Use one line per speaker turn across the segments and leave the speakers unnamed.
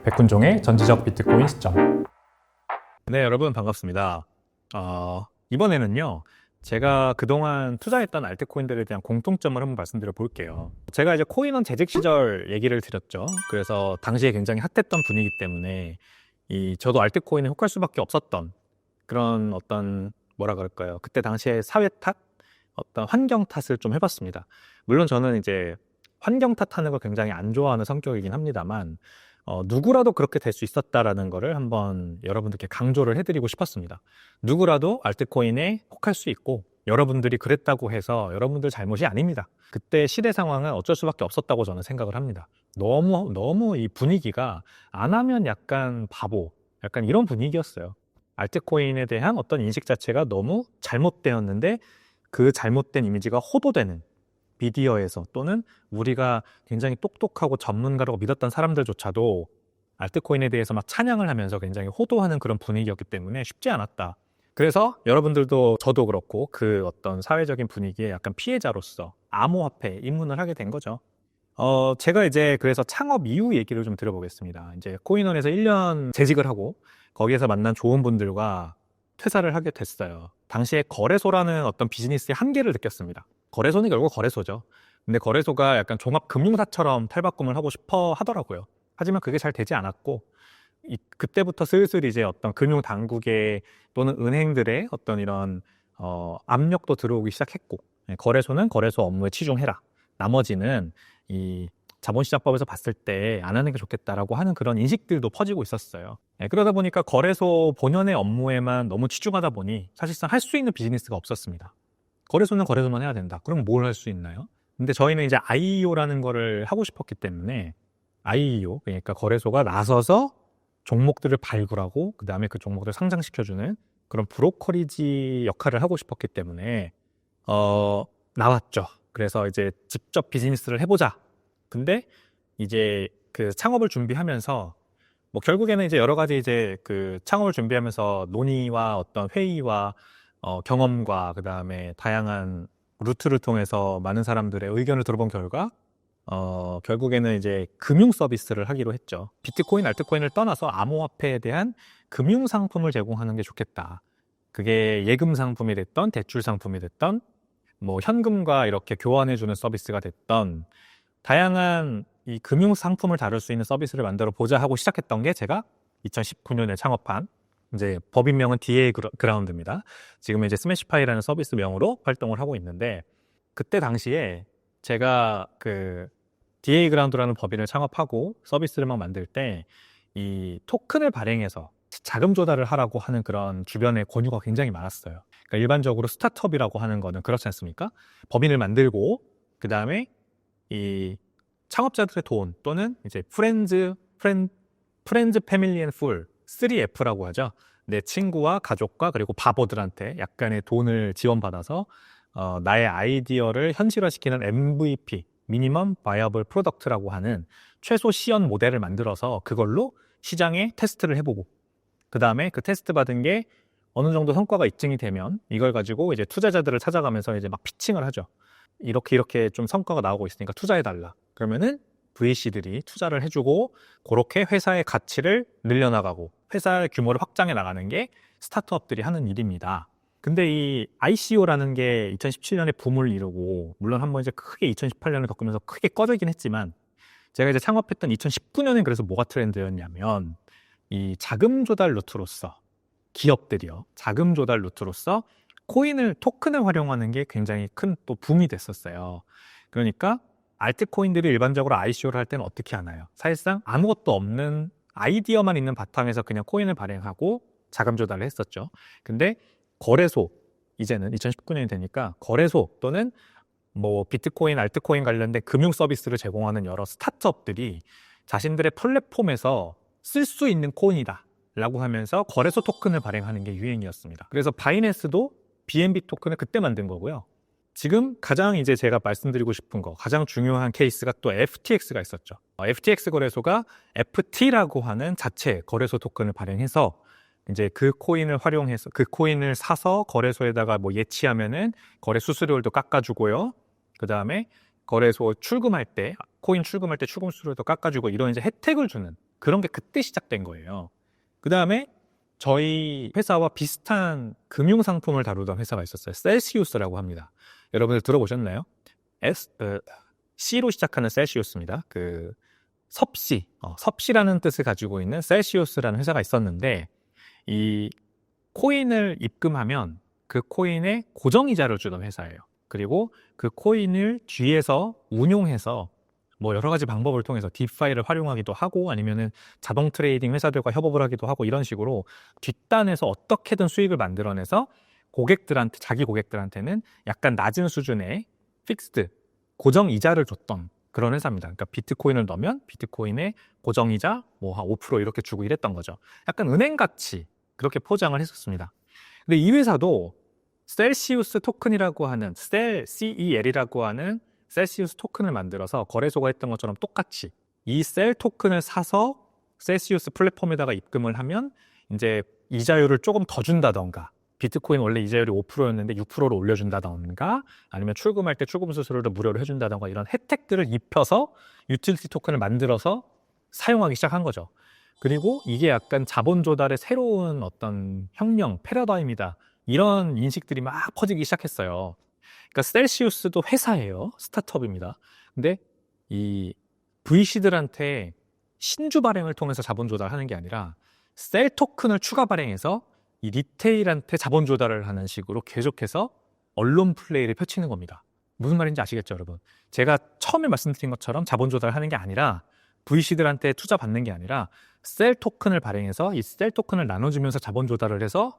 백훈종의 전지적 비트코인 시점.
네, 여러분 반갑습니다. 이번에는요, 제가 그동안 투자했던 알트코인들에 대한 공통점을 한번 말씀드려 볼게요. 제가 이제 코인원 재직 시절 얘기를 드렸죠. 그래서 당시에 굉장히 핫했던 분위기 때문에 저도 알트코인에 혹할 수밖에 없었던 그런 어떤 뭐라 그럴까요? 그때 당시에 사회 탓, 어떤 환경 탓을 좀 해봤습니다. 물론 저는 이제 환경 탓하는 걸 굉장히 안 좋아하는 성격이긴 합니다만, 누구라도 그렇게 될 수 있었다라는 거를 한번 여러분들께 강조를 해드리고 싶었습니다. 누구라도 알트코인에 혹할 수 있고, 여러분들이 그랬다고 해서 여러분들 잘못이 아닙니다. 그때 시대 상황은 어쩔 수밖에 없었다고 저는 생각을 합니다. 너무 이 분위기가 안 하면 약간 바보, 약간 이런 분위기였어요. 알트코인에 대한 어떤 인식 자체가 너무 잘못되었는데, 그 잘못된 이미지가 호도되는 미디어에서 또는 우리가 굉장히 똑똑하고 전문가라고 믿었던 사람들조차도 알트코인에 대해서 막 찬양을 하면서 굉장히 호도하는 그런 분위기였기 때문에 쉽지 않았다. 그래서 여러분들도 저도 그렇고 그 어떤 사회적인 분위기에 약간 피해자로서 암호화폐에 입문을 하게 된 거죠. 제가 이제 그래서 창업 이후 얘기를 좀 드려보겠습니다. 이제 코인원에서 1년 재직을 하고 거기에서 만난 좋은 분들과 퇴사를 하게 됐어요. 당시에 거래소라는 어떤 비즈니스의 한계를 느꼈습니다. 거래소는 결국 거래소죠. 근데 거래소가 약간 종합금융사처럼 탈바꿈을 하고 싶어 하더라고요. 하지만 그게 잘 되지 않았고, 그때부터 슬슬 이제 어떤 금융당국의 또는 은행들의 어떤 이런 압력도 들어오기 시작했고, 거래소는 거래소 업무에 치중해라. 나머지는 이 자본시장법에서 봤을 때 안 하는 게 좋겠다라고 하는 그런 인식들도 퍼지고 있었어요. 그러다 보니까 거래소 본연의 업무에만 너무 치중하다 보니 사실상 할 수 있는 비즈니스가 없었습니다. 거래소는 거래소만 해야 된다. 그럼 뭘 할 수 있나요? 근데 저희는 이제 IEO라는 거를 하고 싶었기 때문에 IEO, 그러니까 거래소가 나서서 종목들을 발굴하고 그 다음에 그 종목들을 상장시켜주는 그런 브로커리지 역할을 하고 싶었기 때문에 나왔죠. 그래서 이제 직접 비즈니스를 해보자. 근데 이제 그 창업을 준비하면서 뭐 결국에는 이제 여러 가지 이제 그 창업을 준비하면서 논의와 어떤 회의와 경험과 그 다음에 다양한 루트를 통해서 많은 사람들의 의견을 들어본 결과 결국에는 이제 금융 서비스를 하기로 했죠. 비트코인, 알트코인을 떠나서 암호화폐에 대한 금융 상품을 제공하는 게 좋겠다. 그게 예금 상품이 됐던 대출 상품이 됐던 뭐 현금과 이렇게 교환해주는 서비스가 됐던 다양한 이 금융 상품을 다룰 수 있는 서비스를 만들어 보자 하고 시작했던 게 제가 2019년에 창업한 이제 법인명은 DA 그라운드입니다. 지금 이제 스매시파이라는 서비스명으로 활동을 하고 있는데 그때 당시에 제가 그 DA 그라운드라는 법인을 창업하고 서비스를 막 만들 때 이 토큰을 발행해서 자금 조달을 하라고 하는 그런 주변의 권유가 굉장히 많았어요. 그러니까 일반적으로 스타트업이라고 하는 거는 그렇지 않습니까? 법인을 만들고 그 다음에 이 창업자들의 돈 또는 이제 프렌즈 패밀리 앤 풀 3F라고 하죠. 내 친구와 가족과 그리고 바보들한테 약간의 돈을 지원받아서 나의 아이디어를 현실화시키는 MVP, 미니멈 바이어블 프로덕트라고 하는 최소 시연 모델을 만들어서 그걸로 시장에 테스트를 해보고 그 다음에 그 테스트 받은 게 어느 정도 성과가 입증이 되면 이걸 가지고 이제 투자자들을 찾아가면서 이제 막 피칭을 하죠. 이렇게 좀 성과가 나오고 있으니까 투자해달라. 그러면은 VC들이 투자를 해주고 그렇게 회사의 가치를 늘려나가고 회사의 규모를 확장해 나가는 게 스타트업들이 하는 일입니다. 근데 이 ICO라는 게 2017년에 붐을 이루고 물론 한번 이제 크게 2018년을 겪으면서 크게 꺼지긴 했지만 제가 이제 창업했던 2019년엔 그래서 뭐가 트렌드였냐면 이 자금 조달 루트로서 기업들이요. 자금 조달 루트로서 토큰을 활용하는 게 굉장히 큰 또 붐이 됐었어요. 그러니까 알트코인들이 일반적으로 ICO를 할 때는 어떻게 하나요? 사실상 아무것도 없는 아이디어만 있는 바탕에서 그냥 코인을 발행하고 자금 조달을 했었죠. 근데 거래소, 이제는 2019년이 되니까 거래소 또는 뭐 비트코인, 알트코인 관련된 금융 서비스를 제공하는 여러 스타트업들이 자신들의 플랫폼에서 쓸 수 있는 코인이다 라고 하면서 거래소 토큰을 발행하는 게 유행이었습니다. 그래서 바이낸스도 BNB 토큰을 그때 만든 거고요. 지금 가장 이제 제가 말씀드리고 싶은 거, 가장 중요한 케이스가 또 FTX가 있었죠. FTX 거래소가 FT라고 하는 자체 거래소 토큰을 발행해서 이제 그 코인을 활용해서 그 코인을 사서 거래소에다가 뭐 예치하면은 거래 수수료도 깎아주고요. 그 다음에 거래소 출금할 때, 코인 출금할 때 출금 수수료도 깎아주고 이런 이제 혜택을 주는 그런 게 그때 시작된 거예요. 그 다음에 저희 회사와 비슷한 금융 상품을 다루던 회사가 있었어요. 셀시우스라고 합니다. 여러분들 들어보셨나요? C로 시작하는 셀시우스입니다. 그 섭씨라는 뜻을 가지고 있는 셀시우스라는 회사가 있었는데 이 코인을 입금하면 그 코인에 고정이자를 주던 회사예요. 그리고 그 코인을 뒤에서 운용해서 뭐 여러 가지 방법을 통해서 디파이를 활용하기도 하고 아니면은 자동 트레이딩 회사들과 협업을 하기도 하고 이런 식으로 뒷단에서 어떻게든 수익을 만들어내서 고객들한테, 자기 고객들한테는 약간 낮은 수준의 픽스드, 고정 이자를 줬던 그런 회사입니다. 그러니까 비트코인을 넣으면 비트코인의 고정 이자 뭐 한 5% 이렇게 주고 이랬던 거죠. 약간 은행같이 그렇게 포장을 했었습니다. 근데 이 회사도 셀시우스 토큰이라고 하는 CEL이라고 하는 셀시우스 토큰을 만들어서 거래소가 했던 것처럼 똑같이 이 셀 토큰을 사서 셀시우스 플랫폼에다가 입금을 하면 이제 이자율을 조금 더 준다던가 비트코인 원래 이자율이 5%였는데 6%로 올려준다던가 아니면 출금할 때 출금 수수료를 무료로 해준다던가 이런 혜택들을 입혀서 유틸리티 토큰을 만들어서 사용하기 시작한 거죠. 그리고 이게 약간 자본 조달의 새로운 어떤 혁명, 패러다임이다. 이런 인식들이 막 퍼지기 시작했어요. 그러니까 셀시우스도 회사예요. 스타트업입니다. 근데 이 VC들한테 신주 발행을 통해서 자본 조달하는 게 아니라 셀 토큰을 추가 발행해서 이 리테일한테 자본 조달을 하는 식으로 계속해서 언론 플레이를 펼치는 겁니다. 무슨 말인지 아시겠죠, 여러분? 제가 처음에 말씀드린 것처럼 자본 조달하는 게 아니라 VC들한테 투자 받는 게 아니라 셀 토큰을 발행해서 이 셀 토큰을 나눠주면서 자본 조달을 해서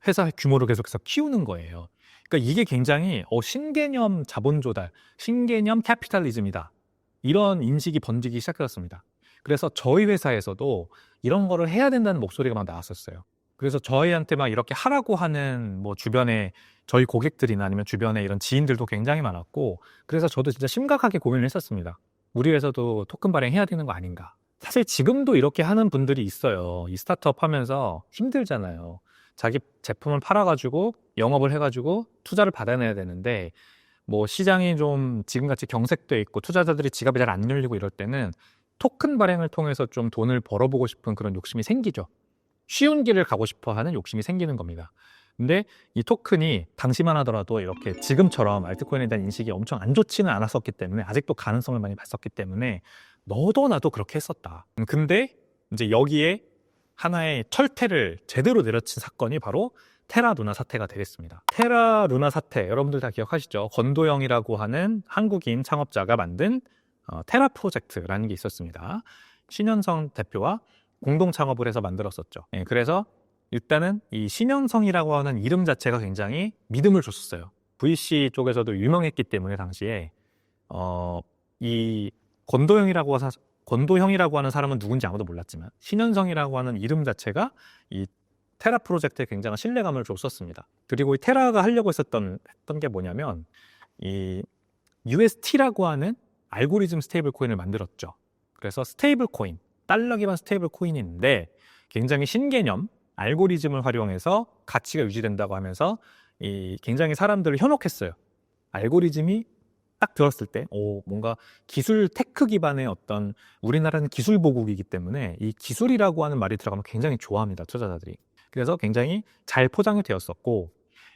회사 규모를 계속해서 키우는 거예요. 그러니까 이게 굉장히 신개념 자본 조달, 신개념 캐피탈리즘이다. 이런 인식이 번지기 시작했습니다. 그래서 저희 회사에서도 이런 거를 해야 된다는 목소리가 막 나왔었어요. 그래서 저희한테 막 이렇게 하라고 하는 뭐 주변에 저희 고객들이나 아니면 주변에 이런 지인들도 굉장히 많았고 그래서 저도 진짜 심각하게 고민을 했었습니다. 우리 회사도 토큰 발행해야 되는 거 아닌가. 사실 지금도 이렇게 하는 분들이 있어요. 이 스타트업 하면서 힘들잖아요. 자기 제품을 팔아가지고 영업을 해가지고 투자를 받아내야 되는데 뭐 시장이 좀 지금같이 경색돼 있고 투자자들이 지갑이 잘 안 열리고 이럴 때는 토큰 발행을 통해서 좀 돈을 벌어보고 싶은 그런 욕심이 생기죠. 쉬운 길을 가고 싶어 하는 욕심이 생기는 겁니다. 근데 이 토큰이 당시만 하더라도 이렇게 지금처럼 알트코인에 대한 인식이 엄청 안 좋지는 않았었기 때문에 아직도 가능성을 많이 봤었기 때문에 너도 나도 그렇게 했었다. 근데 이제 여기에 하나의 철퇴를 제대로 내려친 사건이 바로 테라 루나 사태가 되겠습니다. 테라 루나 사태 여러분들 다 기억하시죠? 권도영이라고 하는 한국인 창업자가 만든 테라 프로젝트라는 게 있었습니다. 신현성 대표와 공동 창업을 해서 만들었었죠. 그래서 일단은 이 신현성이라고 하는 이름 자체가 굉장히 믿음을 줬었어요. VC 쪽에서도 유명했기 때문에 당시에 이 권도형이라고 하는 사람은 누군지 아무도 몰랐지만 신현성이라고 하는 이름 자체가 이 테라 프로젝트에 굉장한 신뢰감을 줬었습니다. 그리고 이 테라가 하려고 했던 게 뭐냐면 이 UST라고 하는 알고리즘 스테이블 코인을 만들었죠. 그래서 스테이블 코인, 달러 기반 스테이블 코인인데 굉장히 신개념 알고리즘을 활용해서 가치가 유지된다고 하면서 이 굉장히 사람들을 현혹했어요. 알고리즘이 딱 들었을 때 뭔가 기술 테크 기반의 어떤 우리나라는 기술 보국이기 때문에 이 기술이라고 하는 말이 들어가면 굉장히 좋아합니다. 투자자들이. 그래서 굉장히 잘 포장이 되었었고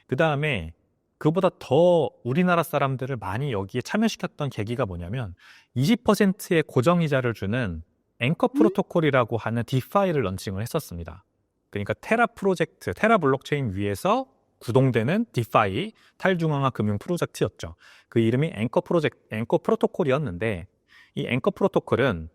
그 다음에 그보다 더 우리나라 사람들을 많이 여기에 참여시켰던 계기가 뭐냐면 20%의 고정이자를 주는 앵커 프로토콜이라고 하는 디파이를 런칭을 했었습니다. 그러니까 테라 프로젝트, 테라 블록체인 위에서 구동되는 디파이 탈중앙화 금융 프로젝트였죠. 그 이름이 앵커 프로토콜이었는데 이 앵커 프로토콜은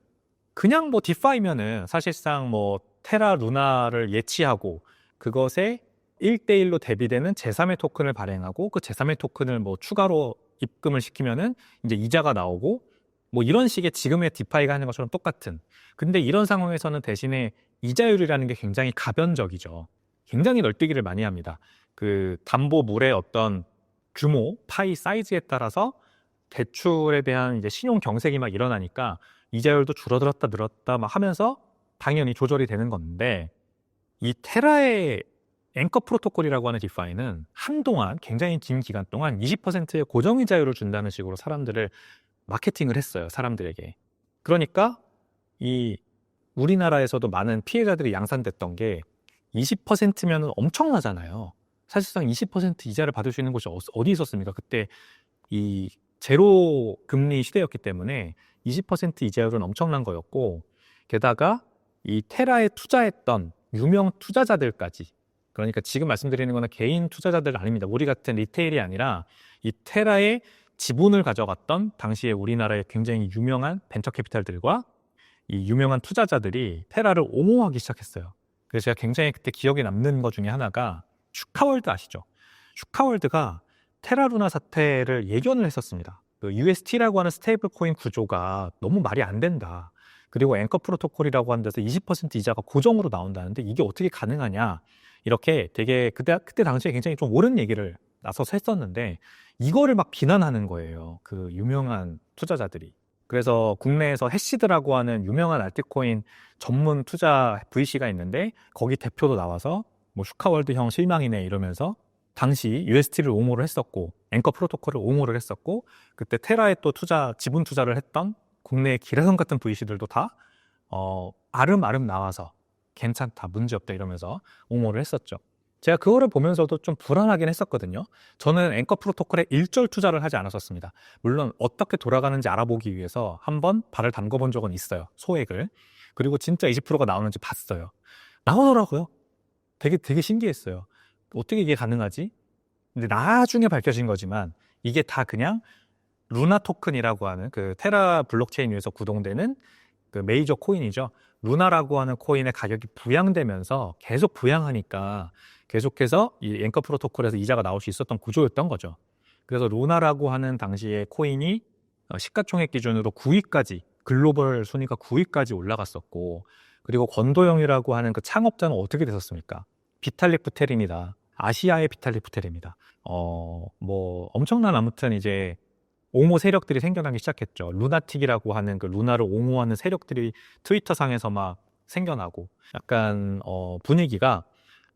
그냥 뭐 디파이면은 사실상 뭐 테라 루나를 예치하고 그것에 1대1로 대비되는 제3의 토큰을 발행하고 그 제3의 토큰을 뭐 추가로 입금을 시키면은 이제 이자가 나오고 뭐 이런 식의 지금의 디파이가 하는 것처럼 똑같은. 근데 이런 상황에서는 대신에 이자율이라는 게 굉장히 가변적이죠. 굉장히 널뛰기를 많이 합니다. 그 담보물의 어떤 규모, 파이 사이즈에 따라서 대출에 대한 이제 신용 경색이 막 일어나니까 이자율도 줄어들었다 늘었다 막 하면서 당연히 조절이 되는 건데 이 테라의 앵커 프로토콜이라고 하는 디파이는 한동안 굉장히 긴 기간 동안 20%의 고정이자율을 준다는 식으로 사람들을 마케팅을 했어요, 사람들에게. 그러니까 이 우리나라에서도 많은 피해자들이 양산됐던 게 20%면 엄청나잖아요. 사실상 20% 이자를 받을 수 있는 곳이 어디 있었습니까? 그때 이 제로 금리 시대였기 때문에 20% 이자율은 엄청난 거였고, 게다가 이 테라에 투자했던 유명 투자자들까지, 그러니까 지금 말씀드리는 거는 개인 투자자들 아닙니다. 우리 같은 리테일이 아니라 이 테라의 지분을 가져갔던 당시에 우리나라의 굉장히 유명한 벤처 캐피탈들과 이 유명한 투자자들이 테라를 옹호하기 시작했어요. 그래서 제가 굉장히 그때 기억에 남는 것 중에 하나가 슈카월드 아시죠? 슈카월드가 테라루나 사태를 예견을 했었습니다. 그 UST라고 하는 스테이블 코인 구조가 너무 말이 안 된다. 그리고 앵커 프로토콜이라고 하는 데서 20% 이자가 고정으로 나온다는데 이게 어떻게 가능하냐. 이렇게 되게 그때 당시에 굉장히 좀 옳은 얘기를 나서서 했었는데 이거를 막 비난하는 거예요. 그 유명한 투자자들이. 그래서 국내에서 해시드라고 하는 유명한 알트코인 전문 투자 VC가 있는데 거기 대표도 나와서 뭐 슈카월드 형 실망이네 이러면서 당시 UST를 옹호를 했었고 앵커 프로토콜을 옹호를 했었고 그때 테라에 또 지분 투자를 했던 국내의 기라성 같은 VC들도 다 아름아름 나와서 괜찮다, 문제없다 이러면서 옹호를 했었죠. 제가 그거를 보면서도 좀 불안하긴 했었거든요. 저는 앵커 프로토콜에 일절 투자를 하지 않았었습니다. 물론 어떻게 돌아가는지 알아보기 위해서 한번 발을 담궈본 적은 있어요. 소액을. 그리고 진짜 20%가 나오는지 봤어요. 나오더라고요. 되게 신기했어요. 어떻게 이게 가능하지? 근데 나중에 밝혀진 거지만 이게 다 그냥 루나 토큰이라고 하는 그 테라 블록체인 위에서 구동되는 그 메이저 코인이죠. 루나라고 하는 코인의 가격이 부양되면서 계속 부양하니까 계속해서 이 앵커 프로토콜에서 이자가 나올 수 있었던 구조였던 거죠. 그래서 루나라고 하는 당시의 코인이 시가총액 기준으로 9위까지, 글로벌 순위가 9위까지 올라갔었고, 그리고 권도영이라고 하는 그 창업자는 어떻게 됐었습니까? 비탈릭 부테린이다. 아시아의 비탈릭 부테린입니다. 뭐 엄청난 아무튼 이제 옹호 세력들이 생겨나기 시작했죠. 루나틱이라고 하는 그 루나를 옹호하는 세력들이 트위터상에서 막 생겨나고 약간 분위기가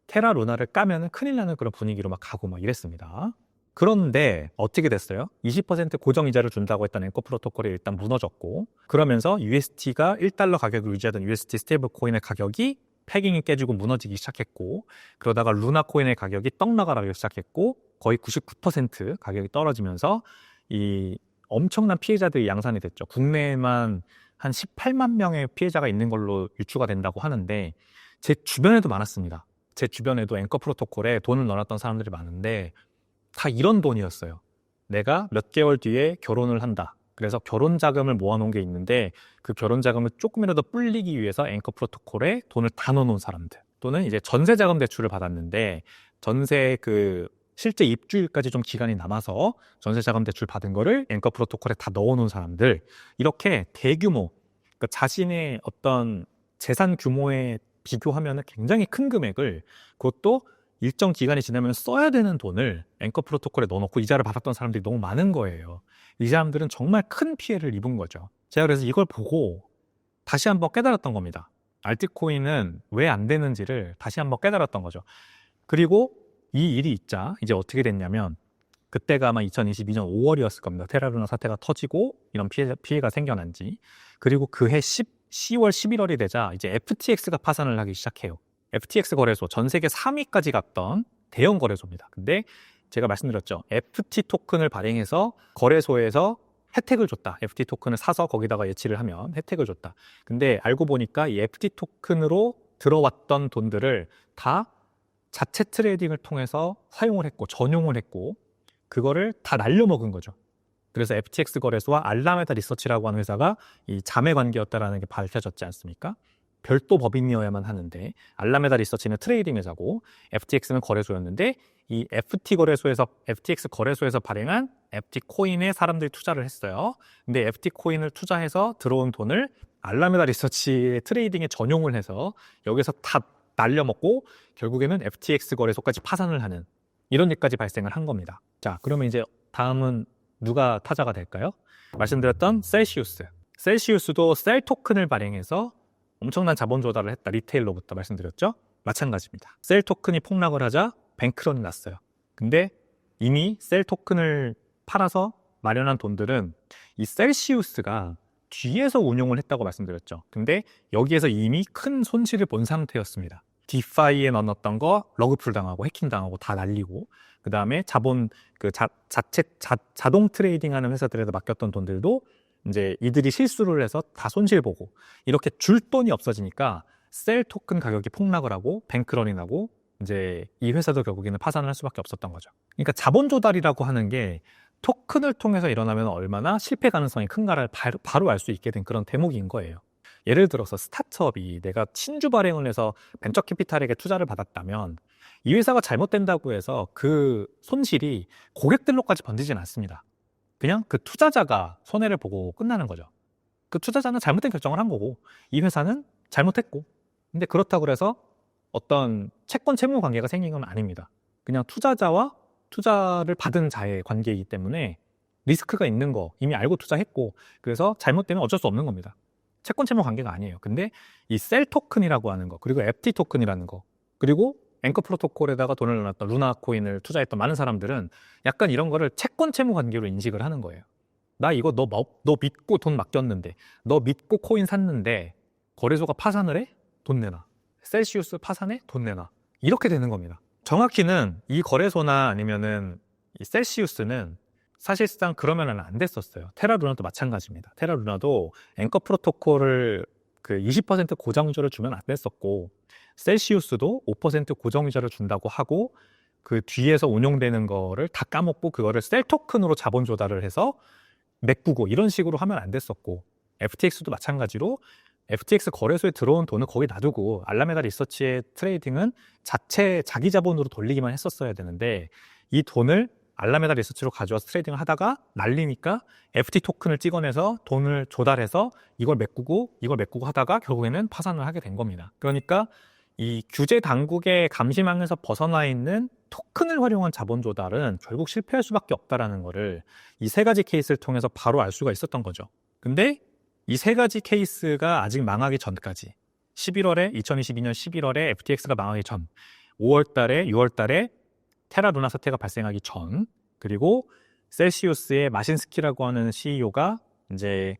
테라 루나를 까면은 큰일 나는 그런 분위기로 막 가고 막 이랬습니다. 그런데 어떻게 됐어요? 20% 고정이자를 준다고 했던 앵커 프로토콜이 일단 무너졌고 그러면서 UST가 1달러 가격을 유지하던 UST 스테이블 코인의 가격이 패깅이 깨지고 무너지기 시작했고 그러다가 루나 코인의 가격이 떡 나가라기 시작했고 거의 99% 가격이 떨어지면서 이 엄청난 피해자들이 양산이 됐죠. 국내에만 한 18만 명의 피해자가 있는 걸로 유추가 된다고 하는데 제 주변에도 많았습니다. 제 주변에도 앵커 프로토콜에 돈을 넣어놨던 사람들이 많은데 다 이런 돈이었어요. 내가 몇 개월 뒤에 결혼을 한다. 그래서 결혼 자금을 모아놓은 게 있는데 그 결혼 자금을 조금이라도 불리기 위해서 앵커 프로토콜에 돈을 다 넣어놓은 사람들 또는 이제 전세 자금 대출을 받았는데 전세 그 실제 입주일까지 좀 기간이 남아서 전세 자금 대출 받은 거를 앵커 프로토콜에 다 넣어놓은 사람들 이렇게 대규모 그러니까 자신의 어떤 재산 규모에 비교하면 굉장히 큰 금액을 그것도 일정 기간이 지나면 써야 되는 돈을 앵커 프로토콜에 넣어놓고 이자를 받았던 사람들이 너무 많은 거예요. 이 사람들은 정말 큰 피해를 입은 거죠. 제가 그래서 이걸 보고 다시 한번 깨달았던 겁니다. 알트코인은 왜 안 되는지를 다시 한번 깨달았던 거죠. 그리고 이 일이 있자 이제 어떻게 됐냐면 그때가 아마 2022년 5월이었을 겁니다. 테라루나 사태가 터지고 이런 피해가 생겨난 지. 그리고 그해 10월 11월이 되자 이제 FTX가 파산을 하기 시작해요. FTX 거래소 전 세계 3위까지 갔던 대형 거래소입니다. 근데 제가 말씀드렸죠. FT 토큰을 발행해서 거래소에서 혜택을 줬다. FT 토큰을 사서 거기다가 예치를 하면 혜택을 줬다. 근데 알고 보니까 이 FT 토큰으로 들어왔던 돈들을 다 자체 트레이딩을 통해서 사용을 했고 전용을 했고 그거를 다 날려먹은 거죠. 그래서 FTX 거래소와 알라메다 리서치라고 하는 회사가 이 자매 관계였다라는 게 밝혀졌지 않습니까? 별도 법인이어야만 하는데 알라메다 리서치는 트레이딩 회사고 FTX는 거래소였는데 이 FTX 거래소에서 발행한 FT 코인에 사람들이 투자를 했어요. 근데 FT 코인을 투자해서 들어온 돈을 알라메다 리서치의 트레이딩에 전용을 해서 여기서 다 날려먹고 결국에는 FTX 거래소까지 파산을 하는 이런 일까지 발생을 한 겁니다. 자, 그러면 이제 다음은 누가 타자가 될까요? 말씀드렸던 셀시우스도 셀 토큰을 발행해서 엄청난 자본 조달을 했다. 리테일로부터 말씀드렸죠? 마찬가지입니다. 셀 토큰이 폭락을 하자 뱅크런이 났어요. 근데 이미 셀 토큰을 팔아서 마련한 돈들은 이 셀시우스가 뒤에서 운용을 했다고 말씀드렸죠. 근데 여기에서 이미 큰 손실을 본 상태였습니다. 디파이에 넣었던 거 러그풀 당하고 해킹 당하고 다 날리고, 그 다음에 자본 자동 트레이딩하는 회사들에서 맡겼던 돈들도 이제 이들이 실수를 해서 다 손실 보고, 이렇게 줄 돈이 없어지니까 셀 토큰 가격이 폭락을 하고 뱅크런이 나고, 이제 이 회사도 결국에는 파산을 할 수밖에 없었던 거죠. 그러니까 자본 조달이라고 하는 게 토큰을 통해서 일어나면 얼마나 실패 가능성이 큰가를 바로 알 수 있게 된 그런 대목인 거예요. 예를 들어서 스타트업이 내가 친주 발행을 해서 벤처 캐피탈에게 투자를 받았다면 이 회사가 잘못된다고 해서 그 손실이 고객들로까지 번지진 않습니다. 그냥 그 투자자가 손해를 보고 끝나는 거죠. 그 투자자는 잘못된 결정을 한 거고 이 회사는 잘못했고, 근데 그렇다고 해서 어떤 채권 채무 관계가 생긴 건 아닙니다. 그냥 투자자와 투자를 받은 자의 관계이기 때문에 리스크가 있는 거 이미 알고 투자했고, 그래서 잘못되면 어쩔 수 없는 겁니다. 채권 채무 관계가 아니에요. 근데 이 셀 토큰이라고 하는 거, 그리고 FT 토큰이라는 거, 그리고 앵커 프로토콜에다가 돈을 넣었던 루나 코인을 투자했던 많은 사람들은 약간 이런 거를 채권 채무 관계로 인식을 하는 거예요. 나 이거 너 믿고 돈 맡겼는데, 너 믿고 코인 샀는데 거래소가 파산을 해? 돈 내놔. 셀시우스 파산해? 돈 내놔. 이렇게 되는 겁니다. 정확히는 이 거래소나 아니면은 이 셀시우스는 사실상 그러면은 안 됐었어요. 테라루나도 마찬가지입니다. 테라루나도 앵커 프로토콜을 그 20% 고정유저를 주면 안 됐었고, 셀시우스도 5% 고정유저를 준다고 하고 그 뒤에서 운용되는 거를 다 까먹고 그거를 셀 토큰으로 자본 조달을 해서 메꾸고 이런 식으로 하면 안 됐었고, FTX도 마찬가지로 FTX 거래소에 들어온 돈을 거기 놔두고 알라메다 리서치의 트레이딩은 자기 자본으로 돌리기만 했었어야 되는데, 이 돈을 알라메다 리서치로 가져와서 트레이딩을 하다가 날리니까 FT 토큰을 찍어내서 돈을 조달해서 이걸 메꾸고 하다가 결국에는 파산을 하게 된 겁니다. 그러니까 이 규제 당국의 감시망에서 벗어나 있는 토큰을 활용한 자본 조달은 결국 실패할 수밖에 없다라는 거를 이 세 가지 케이스를 통해서 바로 알 수가 있었던 거죠. 근데 이 세 가지 케이스가 아직 망하기 전까지 2022년 11월에 FTX가 망하기 전, 5월달에 6월달에 테라루나 사태가 발생하기 전, 그리고 셀시우스의 마신스키라고 하는 CEO가 이제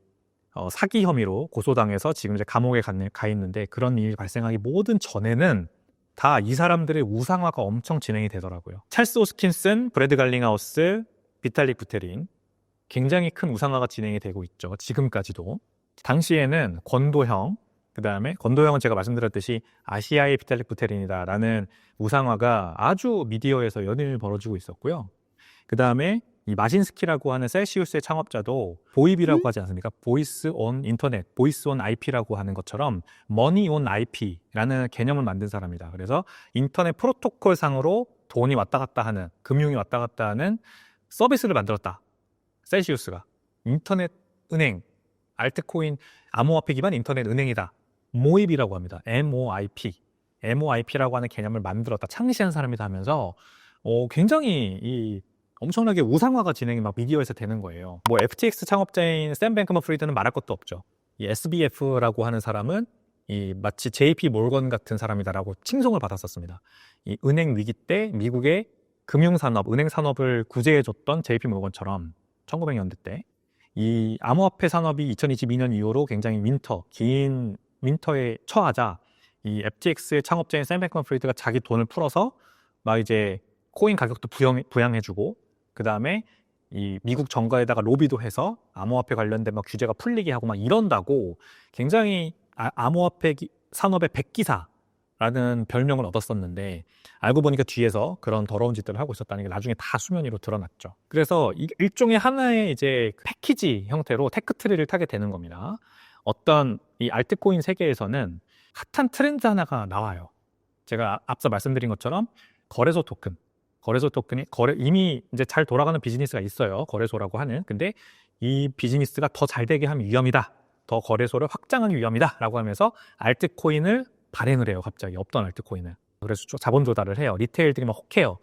사기 혐의로 고소당해서 지금 이제 감옥에 가 있는데, 그런 일이 발생하기 모든 전에는 다 이 사람들의 우상화가 엄청 진행이 되더라고요. 찰스 호스킨슨, 브래드 갈링하우스, 비탈릭 부테린, 굉장히 큰 우상화가 진행이 되고 있죠. 지금까지도. 당시에는 권도형, 그 다음에 권도형은 제가 말씀드렸듯이 아시아의 비탈릭 부테린이다라는 우상화가 아주 미디어에서 연일 벌어지고 있었고요. 그 다음에 이 마신스키라고 하는 셀시우스의 창업자도 보이비라고 하지 않습니까? 보이스 온 인터넷, 보이스 온 IP라고 하는 것처럼 머니 온 IP라는 개념을 만든 사람이다. 그래서 인터넷 프로토콜 상으로 돈이 왔다 갔다 하는, 금융이 왔다 갔다 하는 서비스를 만들었다. 셀시우스가 인터넷 은행, 알트코인, 암호화폐 기반 인터넷 은행이다. 모입이라고 합니다. MOIP라고 하는 개념을 만들었다, 창시한 사람이다 하면서 굉장히 이 엄청나게 우상화가 진행이 막 미디어에서 되는 거예요. 뭐 FTX 창업자인 샘 뱅크먼 프리드는 말할 것도 없죠. 이 SBF라고 하는 사람은 이 마치 JP 몰건 같은 사람이다라고 칭송을 받았었습니다. 이 은행 위기 때 미국의 금융산업, 은행 산업을 구제해줬던 JP 몰건처럼 1900년대 때 이 암호화폐 산업이 2022년 이후로 굉장히 긴 윈터에 처하자 이 FTX의 창업자인 샘 뱅크먼 프리드가 자기 돈을 풀어서 막 이제 코인 가격도 부양해주고, 그 다음에 이 미국 정가에다가 로비도 해서 암호화폐 관련된 막 규제가 풀리게 하고 막 이런다고 굉장히 암호화폐 산업의 백기사라는 별명을 얻었었는데, 알고 보니까 뒤에서 그런 더러운 짓들을 하고 있었다는 게 나중에 다 수면 위로 드러났죠. 그래서 일종의 하나의 이제 패키지 형태로 테크트리를 타게 되는 겁니다. 어떤 이 알트코인 세계에서는 핫한 트렌드 하나가 나와요. 제가 앞서 말씀드린 것처럼 거래소 토큰이 이미 이제 잘 돌아가는 비즈니스가 있어요. 거래소라고 하는. 근데 이 비즈니스가 더 잘 되게 하면 위험이다. 더 거래소를 확장하기 위험이다. 라고 하면서 알트코인을 발행을 해요. 갑자기 없던 알트코인을. 그래서 자본 조달을 해요. 리테일들이 막 혹해요.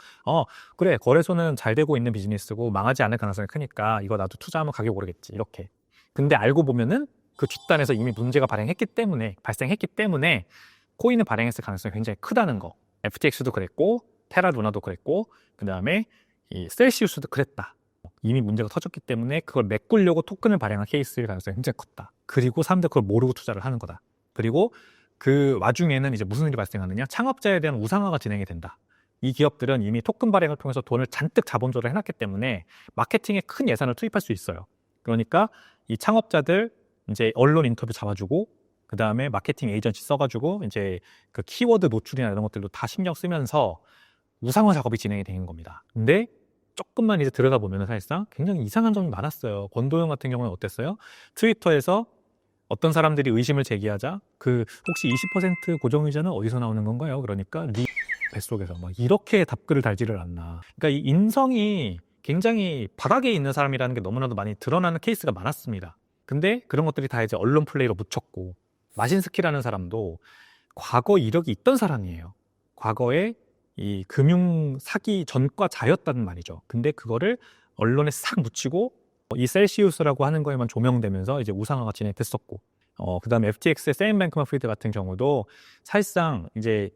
그래, 거래소는 잘 되고 있는 비즈니스고 망하지 않을 가능성이 크니까 이거 나도 투자하면 가격 오르겠지. 이렇게. 근데 알고 보면은 그 뒷단에서 이미 문제가 발생했기 때문에 코인을 발행했을 가능성이 굉장히 크다는 거. FTX도 그랬고, 테라루나도 그랬고, 그 다음에 이 셀시우스도 그랬다. 이미 문제가 터졌기 때문에 그걸 메꾸려고 토큰을 발행한 케이스일 가능성이 굉장히 컸다. 그리고 사람들 그걸 모르고 투자를 하는 거다. 그리고 그 와중에는 이제 무슨 일이 발생하느냐? 창업자에 대한 우상화가 진행이 된다. 이 기업들은 이미 토큰 발행을 통해서 돈을 잔뜩 자본조를 해놨기 때문에 마케팅에 큰 예산을 투입할 수 있어요. 그러니까 이 창업자들 이제 언론 인터뷰 잡아주고 그 다음에 마케팅 에이전시 써가지고 이제 그 키워드 노출이나 이런 것들도 다 신경 쓰면서 우상화 작업이 진행이 되는 겁니다. 근데 조금만 이제 들어가 보면 사실상 굉장히 이상한 점이 많았어요. 권도영 같은 경우는 어땠어요? 트위터에서 어떤 사람들이 의심을 제기하자 그 혹시 20% 고정의자는 어디서 나오는 건가요? 그러니까 네 뱃속에서 막 이렇게 답글을 달지를 않나. 그러니까 이 인성이 굉장히 바닥에 있는 사람이라는 게 너무나도 많이 드러나는 케이스가 많았습니다. 근데 그런 것들이 다 이제 언론 플레이로 묻혔고 마신스키라는 사람도 과거 이력이 있던 사람이에요. 과거에 이 금융 사기 전과자였다는 말이죠. 근데 그거를 언론에 싹 묻히고 이 셀시우스라고 하는 거에만 조명되면서 이제 우상화가 진행됐었고, 그 다음에 FTX의 샘 뱅크먼 프리드 같은 경우도 사실상 이제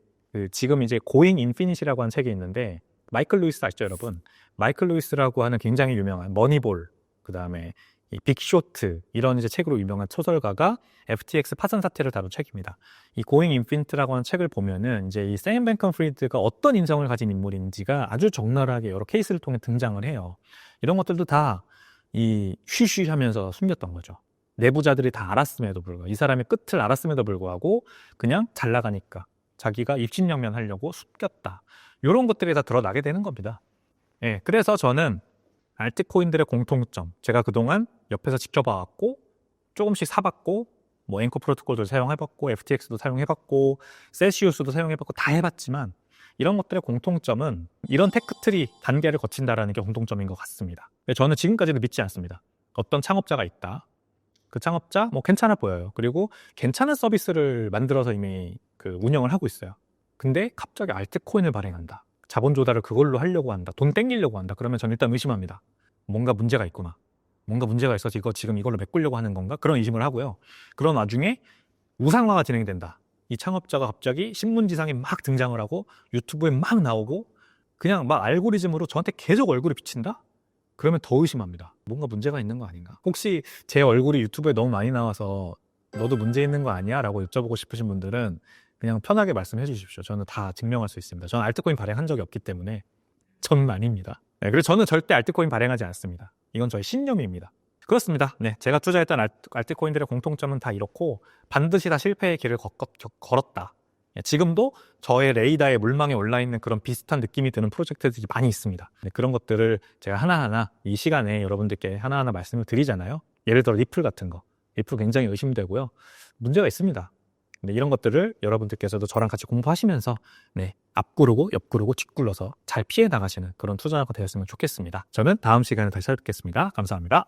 지금 이제 고잉 인피니시라고 하는 책이 있는데 마이클 루이스 아시죠, 여러분? 마이클 루이스라고 하는 굉장히 유명한 머니볼, 그 다음에 이 빅쇼트 이런 이제 책으로 유명한 소설가가 FTX 파산 사태를 다룬 책입니다. 이 고잉 인피니트라고 하는 책을 보면은 이제 이 샘 뱅크먼 프리드가 어떤 인성을 가진 인물인지가 아주 적나라하게 여러 케이스를 통해 등장을 해요. 이런 것들도 다 이 쉬쉬하면서 숨겼던 거죠. 내부자들이 다 알았음에도 불구하고 이 사람의 끝을 알았음에도 불구하고 그냥 잘 나가니까 자기가 입신양면 하려고 숨겼다. 이런 것들이 다 드러나게 되는 겁니다. 예, 그래서 저는 알트코인들의 공통점, 제가 그동안 옆에서 지켜봐왔고 조금씩 사봤고 뭐 앵커 프로토콜도 사용해봤고 FTX도 사용해봤고 셀시우스도 사용해봤고 다 해봤지만 이런 것들의 공통점은 이런 테크트리 단계를 거친다라는 게 공통점인 것 같습니다. 저는 지금까지도 믿지 않습니다. 어떤 창업자가 있다. 그 창업자 뭐 괜찮아 보여요. 그리고 괜찮은 서비스를 만들어서 이미 그 운영을 하고 있어요. 근데 갑자기 알트코인을 발행한다. 자본 조달을 그걸로 하려고 한다. 돈 땡기려고 한다. 그러면 저는 일단 의심합니다. 뭔가 문제가 있구나. 뭔가 문제가 있어서 지금 이걸로 메꾸려고 하는 건가? 그런 의심을 하고요. 그런 와중에 우상화가 진행된다. 이 창업자가 갑자기 신문지상에 막 등장을 하고 유튜브에 막 나오고 그냥 막 알고리즘으로 저한테 계속 얼굴이 비친다? 그러면 더 의심합니다. 뭔가 문제가 있는 거 아닌가? 혹시 제 얼굴이 유튜브에 너무 많이 나와서 너도 문제 있는 거 아니야? 라고 여쭤보고 싶으신 분들은 그냥 편하게 말씀해 주십시오. 저는 다 증명할 수 있습니다. 저는 알트코인 발행한 적이 없기 때문에 저는 아닙니다. 네, 그래서 저는 절대 알트코인 발행하지 않습니다. 이건 저의 신념입니다. 그렇습니다. 네, 제가 투자했던 알트코인들의 공통점은 다 이렇고 반드시 다 실패의 길을 걸었다. 지금도 저의 레이더에 물망에 올라있는 그런 비슷한 느낌이 드는 프로젝트들이 많이 있습니다. 네, 그런 것들을 제가 하나하나 이 시간에 여러분들께 하나하나 말씀을 드리잖아요. 예를 들어 리플 같은 거. 리플 굉장히 의심되고요. 문제가 있습니다. 네, 이런 것들을 여러분들께서도 저랑 같이 공부하시면서 네, 앞구르고 옆구르고 뒷굴러서 잘 피해 나가시는 그런 투자자가 되었으면 좋겠습니다. 저는 다음 시간에 다시 찾아뵙겠습니다. 감사합니다.